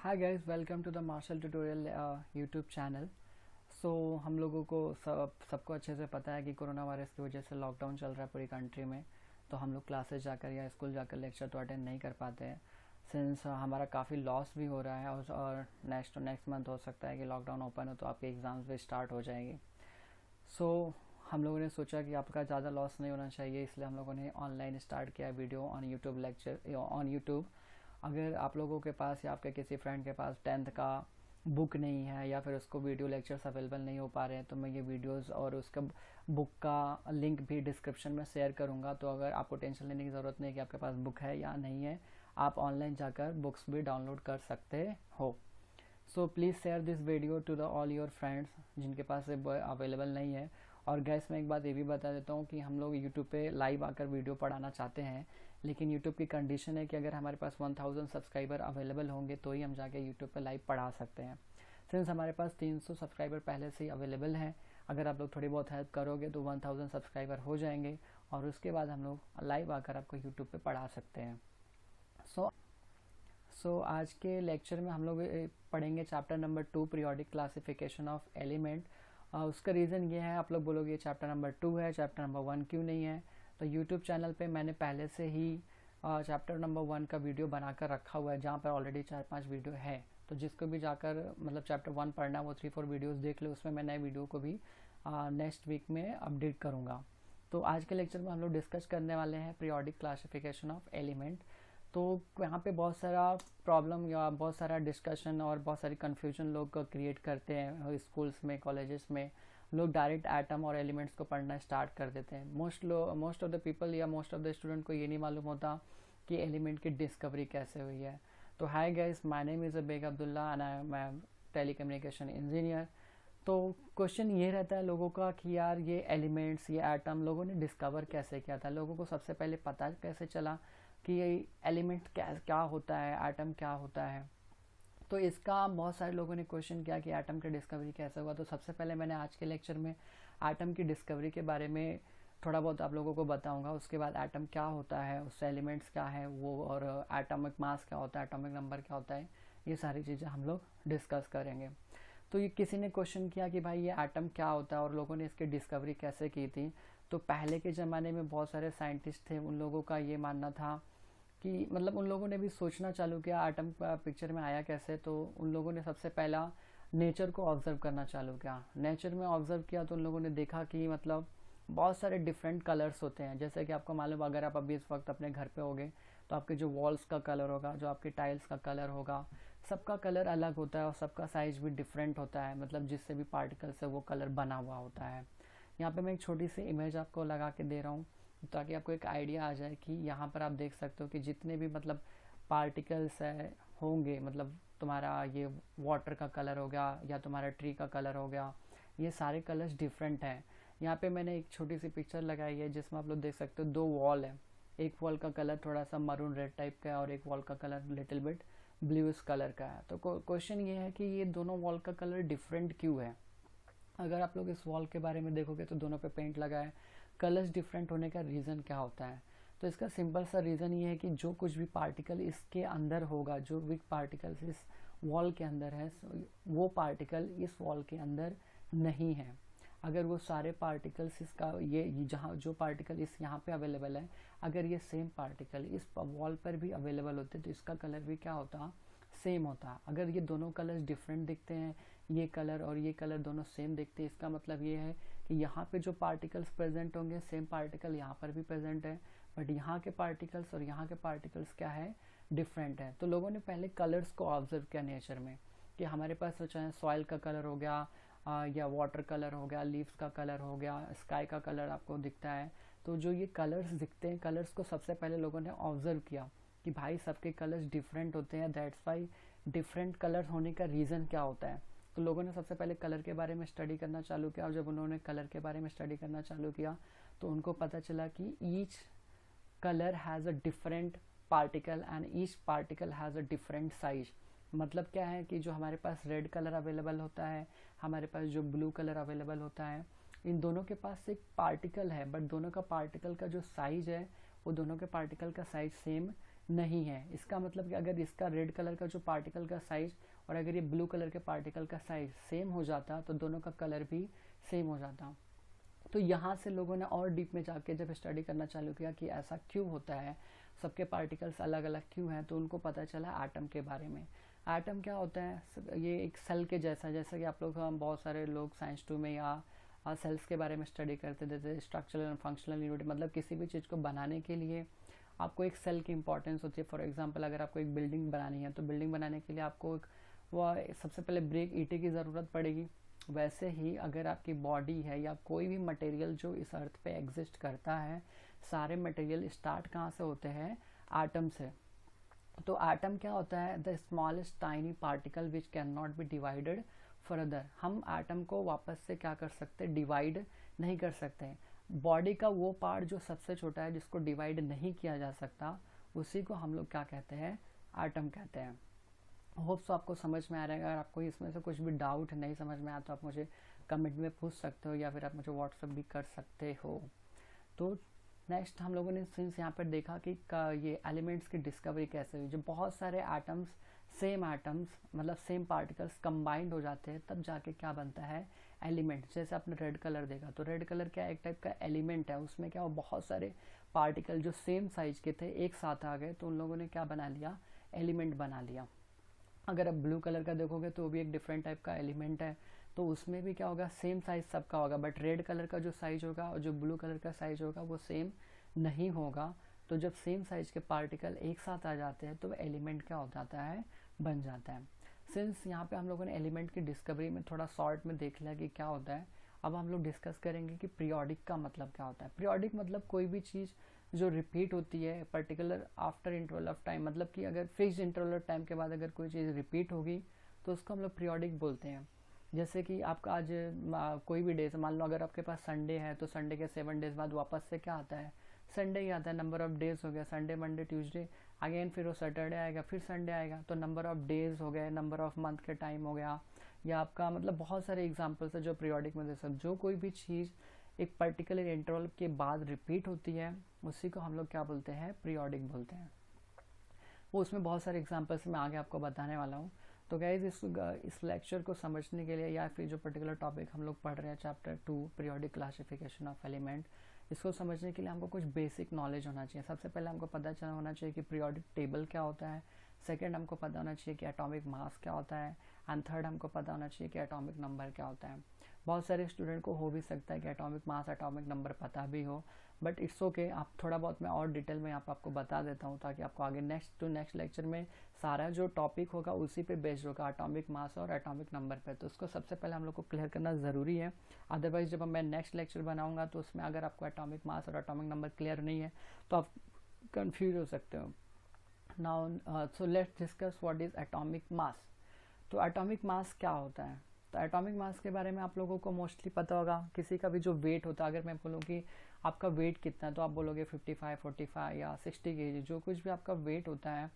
Hi guys, welcome to the Marshal tutorial YouTube channel. So हम लोगों को सबको अच्छे से पता है कि कोरोना वायरस की वजह से लॉकडाउन चल रहा है पूरी कंट्री में। तो हम लोग क्लासेस जाकर या स्कूल जाकर लेक्चर तो अटेंड नहीं कर पाते हैं, सिंस हमारा काफ़ी लॉस भी हो रहा है। और नेक्स्ट मंथ हो सकता है कि लॉकडाउन ओपन हो तो आपके एग्ज़ाम्स भी स्टार्ट हो जाएंगे। सो हम लोगों ने सोचा कि आपका ज़्यादा लॉस नहीं होना चाहिए, इसलिए हम लोगों ने ऑनलाइन स्टार्ट किया video on YouTube lecture on YouTube. अगर आप लोगों के पास या आपके किसी फ्रेंड के पास 10th का बुक नहीं है या फिर उसको वीडियो लेक्चर्स अवेलेबल नहीं हो पा रहे हैं तो मैं ये वीडियोस और उसका बुक का लिंक भी डिस्क्रिप्शन में शेयर करूँगा। तो अगर आपको टेंशन लेने की ज़रूरत नहीं है कि आपके पास बुक है या नहीं है, आप ऑनलाइन जाकर बुक्स भी डाउनलोड कर सकते हो। So please share this video to the all your friends जिनके पास अवेलेबल नहीं है। और गैस मैं एक बात ये भी बता देता हूँ कि हम लोग यूट्यूब पे लाइव आकर वीडियो पढ़ाना चाहते हैं, लेकिन यूट्यूब की कंडीशन है कि अगर हमारे पास 1000 सब्सक्राइबर अवेलेबल होंगे तो ही हम जाके यूट्यूब पे लाइव पढ़ा सकते हैं। सिंस हमारे पास 300 सब्सक्राइबर पहले से ही अवेलेबल हैं, अगर आप लोग थोड़ी बहुत हेल्प करोगे तो 1000 सब्सक्राइबर हो जाएंगे और उसके बाद हम लोग लाइव आकर आपको यूट्यूब पे पढ़ा सकते हैं। सो आज के लेक्चर में हम लोग पढ़ेंगे chapter number 2 periodic classification of element. उसका रीज़न ये है, आप लोग बोलोगे चैप्टर नंबर 2 है, चैप्टर नंबर 1 क्यों नहीं है। तो यूट्यूब चैनल पे मैंने पहले से ही चैप्टर नंबर 1 का वीडियो बनाकर रखा हुआ है, जहाँ पर ऑलरेडी 4-5 वीडियो है। तो जिसको भी जाकर मतलब चैप्टर 1 पढ़ना वो 3-4 वीडियोज़ देख ले, उसमें मैं नए वीडियो को भी नेक्स्ट वीक में अपडेट करूँगा। तो आज के लेक्चर में हम लोग डिस्कस करने वाले हैं पीरियोडिक क्लासिफिकेशन ऑफ एलिमेंट। तो यहाँ पे बहुत सारा प्रॉब्लम या बहुत सारा डिस्कशन और बहुत सारी कन्फ्यूजन लोग क्रिएट करते हैं स्कूल्स में, कॉलेजेस में। लोग डायरेक्ट एटम और एलिमेंट्स को पढ़ना स्टार्ट कर देते हैं। मोस्ट ऑफ द पीपल या मोस्ट ऑफ द स्टूडेंट को ये नहीं मालूम होता कि एलिमेंट की डिस्कवरी कैसे हुई है। तो hi guys, my name is Abeg Abdullah and I am telecommunication engineer. तो क्वेश्चन ये रहता है लोगों का कि यार ये एलिमेंट्स, ये एटम लोगों ने डिस्कवर कैसे किया था, लोगों को सबसे पहले पता कैसे चला कि ये एलिमेंट क्या होता है, एटम क्या होता है। तो इसका बहुत सारे लोगों ने क्वेश्चन किया कि एटम की डिस्कवरी कैसे हुआ। तो सबसे पहले मैंने आज के लेक्चर में एटम की डिस्कवरी के बारे में थोड़ा बहुत आप लोगों को बताऊंगा। उसके बाद एटम क्या होता है, उससे एलिमेंट्स क्या है वो, और एटॉमिक मास क्या होता है, एटॉमिक नंबर क्या होता है, ये सारी चीज़ें हम लोग डिस्कस करेंगे। तो ये किसी ने क्वेश्चन किया कि भाई ये एटम क्या होता है और लोगों ने इसकी डिस्कवरी कैसे की थी। तो पहले के ज़माने में बहुत सारे साइंटिस्ट थे, उन लोगों का ये मानना था कि मतलब उन लोगों ने भी सोचना चालू किया एटम पिक्चर में आया कैसे। तो उन लोगों ने सबसे पहला नेचर को ऑब्जर्व करना चालू किया। नेचर में ऑब्जर्व किया तो उन लोगों ने देखा कि मतलब बहुत सारे डिफरेंट कलर्स होते हैं। जैसे कि आपको मालूम, अगर आप अभी इस वक्त अपने घर पे होगे तो आपके जो वॉल्स का कलर होगा, जो आपके टाइल्स का कलर होगा, सबका कलर अलग होता है और सबका साइज भी डिफरेंट होता है। मतलब जिससे भी पार्टिकल से वो कलर बना हुआ होता है। यहाँ पे मैं एक छोटी सी इमेज आपको लगा के दे रहा हूँ ताकि आपको एक आइडिया आ जाए कि यहाँ पर आप देख सकते हो कि जितने भी मतलब पार्टिकल्स है होंगे, मतलब तुम्हारा ये वाटर का कलर हो गया या तुम्हारा ट्री का कलर हो गया, ये सारे कलर्स डिफरेंट हैं। यहाँ पे मैंने एक छोटी सी पिक्चर लगाई है जिसमें आप लोग देख सकते हो 2 वॉल है। एक वॉल का कलर थोड़ा सा मरून रेड टाइप का है और एक वॉल का colour little bit bluish colour का है। तो क्वेश्चन ये है कि ये दोनों वॉल का कलर डिफरेंट क्यों है। अगर आप लोग इस वॉल के बारे में देखोगे तो दोनों पे पेंट लगा है, कलर्स डिफरेंट होने का रीज़न क्या होता है। तो इसका सिंपल सा रीज़न ये है कि जो कुछ भी पार्टिकल इसके अंदर होगा, जो भी पार्टिकल्स इस वॉल के अंदर है, वो पार्टिकल इस वॉल के अंदर नहीं है। अगर वो सारे पार्टिकल्स इसका ये जहाँ जो पार्टिकल इस यहाँ पे अवेलेबल है, अगर ये सेम पार्टिकल इस वॉल पर भी अवेलेबल होते तो इसका कलर भी क्या होता, सेम होता। अगर ये दोनों कलर्स डिफरेंट दिखते हैं, ये कलर और ये कलर दोनों सेम दिखते हैं, इसका मतलब ये है कि यहाँ पे जो पार्टिकल्स प्रेजेंट होंगे सेम पार्टिकल यहाँ पर भी प्रेजेंट है, बट यहाँ के पार्टिकल्स और यहाँ के पार्टिकल्स क्या है, डिफरेंट है। तो लोगों ने पहले कलर्स को ऑब्जर्व किया नेचर में कि हमारे पास चाहे सॉइल का कलर हो गया या वाटर कलर हो गया, लीव्स का कलर हो गया, स्काई का कलर आपको दिखता है। तो जो ये कलर्स दिखते हैं, कलर्स को सबसे पहले लोगों ने ऑब्जर्व किया कि भाई सबके कलर्स डिफरेंट होते हैं, दैट्स वाई डिफरेंट कलर होने का रीज़न क्या होता है। तो लोगों ने सबसे पहले कलर के बारे में स्टडी करना चालू किया और जब उन्होंने कलर के बारे में स्टडी करना चालू किया तो उनको पता चला कि each colour has a different particle and each particle has a different size. मतलब क्या है कि जो हमारे पास रेड कलर अवेलेबल होता है, हमारे पास जो ब्लू कलर अवेलेबल होता है, इन दोनों के पास एक पार्टिकल है, बट दोनों का पार्टिकल का जो साइज है वो दोनों के पार्टिकल का साइज सेम नहीं है। इसका मतलब कि अगर इसका रेड कलर का जो पार्टिकल का साइज और अगर ये ब्लू कलर के पार्टिकल का साइज सेम हो जाता तो दोनों का कलर भी सेम हो जाता। तो यहाँ से लोगों ने और डीप में जाके जब स्टडी करना चालू किया कि ऐसा क्यों होता है, सबके पार्टिकल्स अलग अलग क्यों हैं, तो उनको पता चला एटम के बारे में। एटम क्या होता है, ये एक सेल के जैसा, जैसा कि आप लोग हम बहुत सारे लोग साइंस 2 में या सेल्स के बारे में स्टडी करते थे, स्ट्रक्चरल एंड फंक्शनल यूनिट, मतलब किसी भी चीज़ को बनाने के लिए आपको एक सेल की इंपॉर्टेंस होती है। फॉर एग्जांपल अगर आपको एक बिल्डिंग बनानी है तो बिल्डिंग बनाने के लिए आपको वो सबसे पहले ब्रेक ईंटें की ज़रूरत पड़ेगी। वैसे ही अगर आपकी बॉडी है या कोई भी मटेरियल जो इस अर्थ पे एग्जिस्ट करता है, सारे मटेरियल स्टार्ट कहाँ से होते हैं, एटम से। तो एटम क्या होता है, the smallest tiny particle which can not be divided further. हम एटम को वापस से क्या कर सकते, डिवाइड नहीं कर सकते। बॉडी का वो पार्ट जो सबसे छोटा है, जिसको डिवाइड नहीं किया जा सकता, उसी को हम लोग क्या कहते हैं, एटम कहते हैं। होप्स आपको समझ में आ रहा है। अगर आपको इसमें से कुछ भी डाउट नहीं समझ में आया तो आप मुझे कमेंट में पूछ सकते हो या फिर आप मुझे व्हाट्सअप भी कर सकते हो। तो नेक्स्ट हम लोगों ने सिंस यहाँ पर देखा कि ये एलिमेंट्स की डिस्कवरी कैसे हुई। जब बहुत सारे एटम्स, सेम एटम्स मतलब सेम पार्टिकल्स कंबाइंड हो जाते हैं, तब जाके क्या बनता है, एलिमेंट। जैसे आपने रेड कलर देखा, तो रेड कलर क्या एक टाइप का एलिमेंट है। उसमें क्या हो, बहुत सारे पार्टिकल जो सेम साइज के थे एक साथ आ गए, तो उन लोगों ने क्या बना लिया, एलिमेंट बना लिया। अगर आप ब्लू कलर का देखोगे तो वो भी एक डिफरेंट टाइप का एलिमेंट है, तो उसमें भी क्या होगा, सेम साइज सबका होगा, बट रेड कलर का जो साइज होगा और जो ब्लू कलर का साइज होगा वो सेम नहीं होगा। तो जब सेम साइज के पार्टिकल एक साथ आ जाते हैं तो एलिमेंट क्या हो जाता है, बन जाता है। सिंस यहाँ पे हम लोगों ने एलिमेंट की डिस्कवरी में थोड़ा शॉर्ट में देख लिया कि क्या होता है, अब हम लोग डिस्कस करेंगे कि पीरियोडिक का मतलब क्या होता है। पीरियोडिक मतलब कोई भी चीज़ जो रिपीट होती है particular after interval of time, मतलब कि अगर फिक्स्ड इंटरवल ऑफ टाइम के बाद अगर कोई चीज़ रिपीट होगी तो उसको हम लोग पीरियोडिक बोलते हैं। जैसे कि आपका आज कोई भी डे, मान लो अगर आपके पास संडे है तो संडे के 7 डेज बाद वापस से क्या आता है, संडे ही आता है। नंबर ऑफ डेज हो गया, संडे मंडे ट्यूसडे, अगेन फिर वो सैटरडे आएगा, फिर संडे आएगा, तो नंबर ऑफ डेज हो गए, नंबर ऑफ मंथ के टाइम हो गया। या आपका मतलब बहुत सारे एग्जाम्पल्स है जो पीरियोडिक में दे सकते। जो कोई भी चीज़ एक पर्टिकुलर इंटरवल के बाद रिपीट होती है उसी को हम लोग क्या बोलते हैं, पीरियोडिक बोलते हैं। वो उसमें बहुत सारे एग्जाम्पल्स मैं आगे आपको बताने वाला हूँ। तो गाइज इस लेक्चर को समझने के लिए या फिर जो पर्टिकुलर टॉपिक हम लोग पढ़ रहे हैं chapter 2 periodic classification of element, इसको समझने के लिए हमको कुछ बेसिक नॉलेज होना चाहिए। सबसे पहले हमको पता चला होना चाहिए कि पीरियोडिक टेबल क्या होता है। सेकंड हमको पता होना चाहिए कि एटॉमिक मास क्या होता है। एंड थर्ड हमको पता होना चाहिए कि एटॉमिक नंबर क्या होता है। बहुत सारे स्टूडेंट को हो भी सकता है कि एटॉमिक मास एटॉमिक नंबर पता भी हो, बट इट्स ओके। आप थोड़ा बहुत मैं और डिटेल में यहाँ पर आपको बता देता हूँ ताकि आपको आगे नेक्स्ट लेक्चर में सारा जो टॉपिक होगा उसी पे बेस्ड होगा, एटॉमिक मास और एटॉमिक नंबर पे। तो उसको सबसे पहले हम लोग को क्लियर करना ज़रूरी है। अदरवाइज जब मैं नेक्स्ट लेक्चर बनाऊंगा तो उसमें अगर आपको एटॉमिक मास और एटॉमिक नंबर क्लियर नहीं है तो आप कंफ्यूज हो सकते हो। Now so let's discuss what is atomic mass. तो एटॉमिक मास क्या होता है, तो एटॉमिक मास के बारे में आप लोगों को मोस्टली पता होगा। किसी का भी जो वेट होता है, अगर मैं बोलूँ कि आपका वेट कितना है तो आप बोलोगे 55, 45 या 60 kg। जो कुछ भी आपका वेट होता है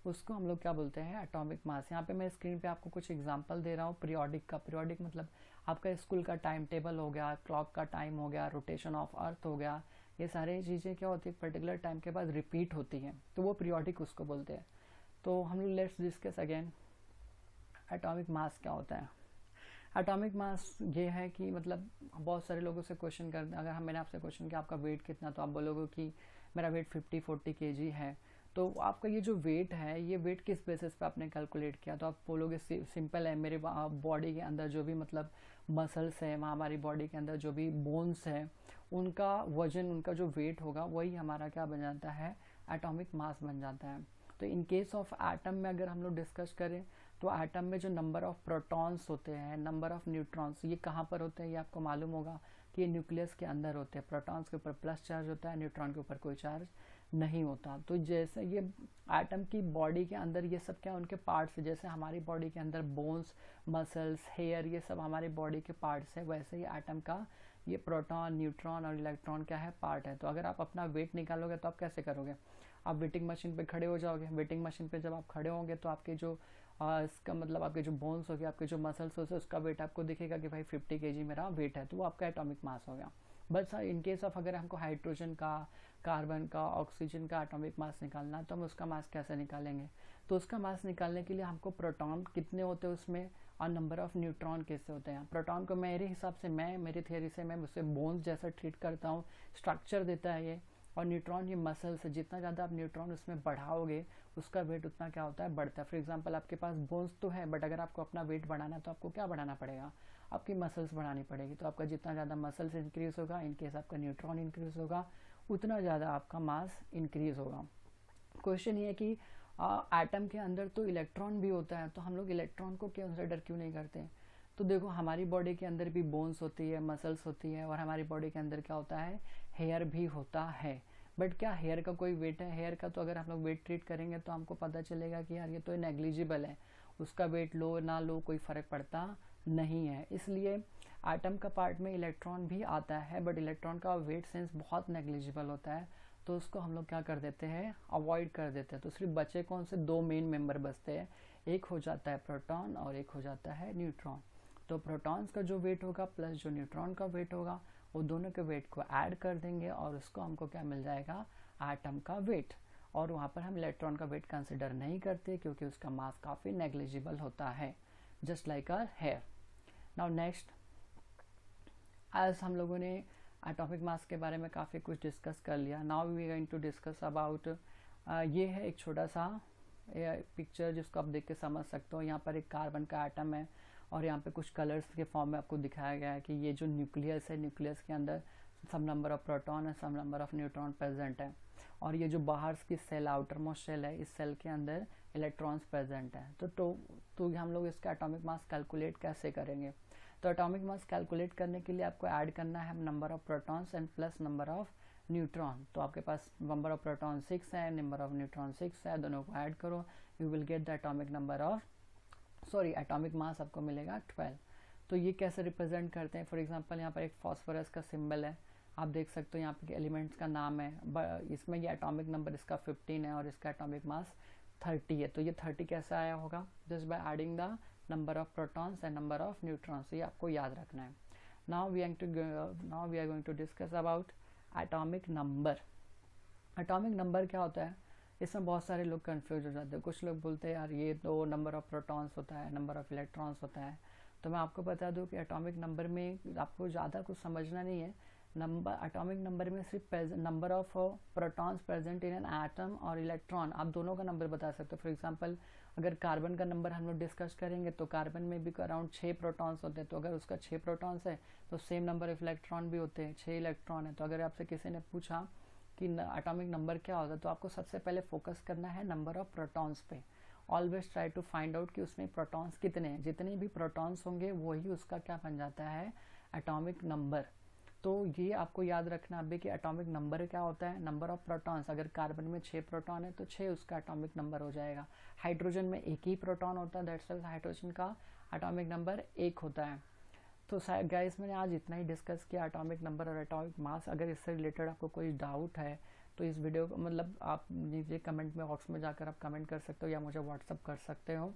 उसको हम लोग क्या बोलते हैं, एटॉमिक मास। यहाँ पे मैं स्क्रीन पे आपको कुछ एग्जांपल दे रहा हूँ पीरियोडिक का। पीरियोडिक मतलब आपका स्कूल का टाइम टेबल हो गया, क्लॉक का टाइम हो गया, रोटेशन ऑफ अर्थ हो गया, ये सारी चीज़ें क्या होती है पर्टिकुलर टाइम के बाद रिपीट होती हैं, तो वो पीरियोडिक उसको बोलते हैं। तो हम लोग let's discuss again atomic mass क्या होता है। एटॉमिक मास ये है कि मतलब बहुत सारे लोगों से क्वेश्चन करते हैं। अगर मैंने आपसे क्वेश्चन किया आपका वेट कितना, तो आप बोलोगे कि मेरा वेट 50-40 kg है। तो आपका ये जो वेट है, ये वेट किस बेसिस पे आपने कैलकुलेट किया, तो आप बोलोगे सिंपल है, मेरे बॉडी के अंदर जो भी मतलब मसल्स है, हमारी बॉडी के अंदर जो भी बोन्स है, उनका वजन, उनका जो वेट होगा वही हमारा क्या बन जाता है, एटॉमिक मास बन जाता है। तो इन केस ऑफ एटम में अगर हम लोग डिस्कस करें तो एटम में जो नंबर ऑफ प्रोटॉन्स होते हैं, नंबर ऑफ न्यूट्रॉन्स, ये कहाँ पर होते हैं, ये आपको मालूम होगा कि ये न्यूक्लियस के अंदर होते हैं। प्रोटॉन्स के ऊपर प्लस चार्ज होता है, न्यूट्रॉन के ऊपर कोई चार्ज नहीं होता। तो जैसे ये एटम की बॉडी के अंदर ये सब क्या उनके पार्ट्स है, जैसे हमारी बॉडी के अंदर बोन्स, मसल्स, हेयर, ये सब हमारी बॉडी के पार्ट्स है, वैसे ही एटम का ये प्रोटॉन, न्यूट्रॉन और इलेक्ट्रॉन क्या है, पार्ट है। तो अगर आप अपना वेट निकालोगे तो आप कैसे करोगे, आप वेटिंग मशीन पे खड़े हो जाओगे। वेटिंग मशीन पे जब आप खड़े होंगे तो आपके जो इसका मतलब आपके जो बोन्स हो गए, आपके जो मसल्स हो गए, उसका वेट आपको दिखेगा कि भाई 50 kg मेरा वेट है, तो वो आपका एटॉमिक मास हो गया। बस इन केस ऑफ अगर हमको हाइड्रोजन का, कार्बन का, ऑक्सीजन का एटॉमिक मास निकालना, तो हम उसका मास कैसे निकालेंगे? तो उसका मास निकालने के लिए हमको प्रोटॉन कितने होते हैं उसमें और नंबर ऑफ न्यूट्रॉन कैसे होते हैं। प्रोटॉन को मेरे हिसाब से, मेरी थियरी से मैं उसे बोन्स जैसा ट्रीट करता हूँ, स्ट्रक्चर देता है ये। और न्यूट्रॉन ये मसल से, जितना ज़्यादा आप न्यूट्रॉन उसमें बढ़ाओगे उसका वेट उतना क्या होता है, बढ़ता है। फॉर एग्जांपल आपके पास बोन्स तो है, बट अगर आपको अपना वेट बढ़ाना है तो आपको क्या बढ़ाना पड़ेगा, आपकी मसल्स बढ़ानी पड़ेगी। तो आपका जितना ज़्यादा मसल्स इंक्रीज होगा, इनकेस आपका न्यूट्रॉन इंक्रीज होगा, उतना ज़्यादा आपका मास इंक्रीज होगा। क्वेश्चन ये है कि एटम के अंदर तो इलेक्ट्रॉन भी होता है, तो हम लोग इलेक्ट्रॉन को कंसिडर क्यों नहीं करते? तो देखो, हमारी बॉडी के अंदर भी बोन्स होती है, मसल्स होती है, और हमारी बॉडी के अंदर क्या होता है, हेयर भी होता है। बट क्या हेयर का कोई वेट है? हेयर का तो अगर हम लोग वेट ट्रीट करेंगे तो हमको पता चलेगा कि यार ये तो नेग्लिजिबल है, उसका वेट लो ना लो कोई फ़र्क पड़ता नहीं है। इसलिए एटम का पार्ट में इलेक्ट्रॉन भी आता है, बट इलेक्ट्रॉन का वेट सेंस बहुत नेग्लिजिबल होता है, तो उसको हम लोग क्या कर देते हैं, अवॉइड कर देते हैं। तो सिर्फ बचे कौन से, दो मेन मेंबर बचते हैं, एक हो जाता है प्रोटॉन और एक हो जाता है न्यूट्रॉन। तो प्रोटॉन्स का जो वेट होगा प्लस जो न्यूट्रॉन का वेट होगा, वो दोनों के वेट को ऐड कर देंगे और उसको हमको क्या मिल जाएगा, एटम का वेट। और वहाँ पर हम इलेक्ट्रॉन का वेट कंसिडर नहीं करते क्योंकि उसका मास काफ़ी नेग्लिजिबल होता है, just like our hair. Now next, आज हम लोगों ने एटॉमिक मास के बारे में काफ़ी कुछ डिस्कस कर लिया। Now we are going to discuss about, ये है एक छोटा सा पिक्चर जिसको आप देख के समझ सकते हो। यहाँ पर एक कार्बन का एटम है और यहाँ पे कुछ कलर्स के फॉर्म में आपको दिखाया गया है कि ये जो न्यूक्लियस है, न्यूक्लियस के अंदर सम नंबर ऑफ प्रोटॉन है, सम नंबर ऑफ न्यूट्रॉन प्रेजेंट है। और ये जो बाहर की सेल, आउटर मोस्ट सेल है, इस सेल के अंदर इलेक्ट्रॉन्स प्रेजेंट है। तो हम लोग इसका एटॉमिक मास कैलकुलेट कैसे करेंगे? तो एटॉमिक मास कैलकुलेट करने के लिए आपको ऐड करना है number of protons and plus number of neutron. तो आपके पास नंबर ऑफ प्रोटॉन 6 है, नंबर ऑफ न्यूट्रॉन 6 है, दोनों को ऐड करो, you will get the atomic mass आपको मिलेगा 12। तो ये कैसे रिप्रेजेंट करते हैं? फॉर एग्जांपल यहाँ पर एक फॉस्फोरस का सिंबल है, आप देख सकते हो यहाँ पे एलिमेंट्स का नाम है, इसमें ये एटॉमिक नंबर इसका 15 है और इसका एटॉमिक मास 30 है। तो ये 30 कैसे आया होगा? Just by adding the number of protons and number of neutrons. ये आपको याद रखना है। Now we are going to discuss about atomic number. Atomic number क्या होता है? इसमें बहुत सारे लोग कंफ्यूज हो जाते हैं। कुछ लोग बोलते हैं यार ये तो नंबर ऑफ प्रोटॉन्स होता है, नंबर ऑफ इलेक्ट्रॉन्स होता है। तो मैं आपको बता दूं कि एटॉमिक नंबर में आपको ज़्यादा कुछ समझना नहीं है। एटॉमिक नंबर में सिर्फ number of protons present in an atom और इलेक्ट्रॉन, आप दोनों का नंबर बता सकते हो। फॉर एग्जांपल अगर कार्बन का नंबर हम लोग डिस्कस करेंगे तो कार्बन में भी अराउंड 6 प्रोटॉन्स होते हैं। तो अगर उसका 6 प्रोटॉन्स है तो सेम नंबर ऑफ इलेक्ट्रॉन भी होते हैं, 6 इलेक्ट्रॉन है। तो अगर आपसे किसी ने पूछा कि एटॉमिक नंबर क्या होता है, तो आपको सबसे पहले फोकस करना है नंबर ऑफ प्रोटॉन्स पे। Always try to find out कि उसमें प्रोटॉन्स कितने हैं। जितने भी प्रोटॉन्स होंगे वही उसका क्या बन जाता है, एटॉमिक नंबर। तो ये आपको याद रखना अभी कि एटॉमिक नंबर क्या होता है, नंबर ऑफ प्रोटॉन्स। अगर कार्बन में 6 प्रोटॉन है तो 6 उसका एटॉमिक नंबर हो जाएगा। हाइड्रोजन में एक ही प्रोटॉन होता है, दैट्स व्हाई हाइड्रोजन का एटॉमिक नंबर 1 होता है। तो गाइस मैंने आज इतना ही डिस्कस किया, एटॉमिक नंबर और एटॉमिक मास। अगर इससे रिलेटेड आपको कोई डाउट है तो इस वीडियो को मतलब आप नीचे कमेंट में बॉक्स में जाकर आप कमेंट कर सकते हो या मुझे व्हाट्सअप कर सकते हो।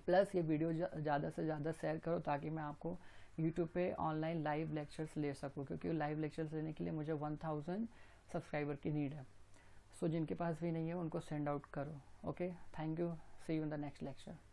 प्लस ये वीडियो ज़्यादा से ज़्यादा शेयर करो ताकि मैं आपको यूट्यूब पे ऑनलाइन लाइव लेक्चर्स ले सकूँ, क्योंकि लाइव लेक्चर्स लेने के लिए मुझे 1000 सब्सक्राइबर की नीड है। सो जिनके पास भी नहीं है उनको सेंड आउट करो। Okay, thank you, see you in the next lecture.